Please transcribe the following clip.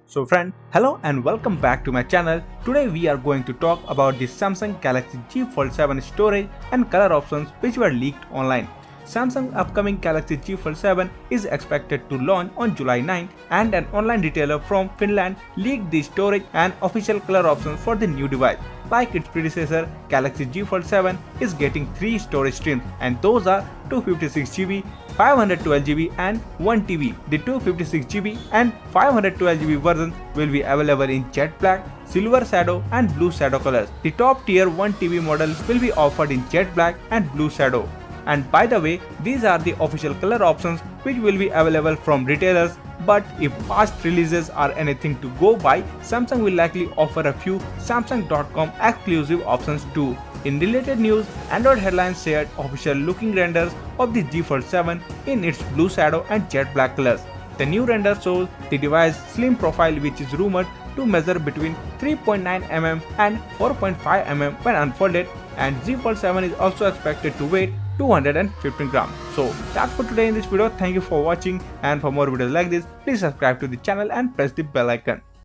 So friend, hello and welcome back to my channel. Today we are going to talk about the Samsung Galaxy Z Fold7 storage and color options which were leaked online. Samsung's upcoming Galaxy Z Fold7 is expected to launch on July 9th, and an online retailer from Finland leaked the storage and official color options for the new device. Like its predecessor, Galaxy Z Fold7 is getting 3 storage streams, and those are 256GB, 512GB and 1TB. The 256GB and 512GB versions will be available in jet black, silver shadow and blue shadow colors. The top tier 1TB model will be offered in jet black and blue shadow. And by the way, these are the official color options which will be available from retailers, but if past releases are anything to go by, Samsung will likely offer a few Samsung.com exclusive options too. In related news, Android headlines shared official looking renders of the Z Fold7 in its blue shadow and jet black colors. The new render shows the device's slim profile, which is rumored to measure between 3.9mm and 4.5mm when unfolded, and Z Fold7 is also expected to weigh 215 grams. So that's for today in this video. Thank you for watching, and for more videos like this, please subscribe to the channel and press the bell icon.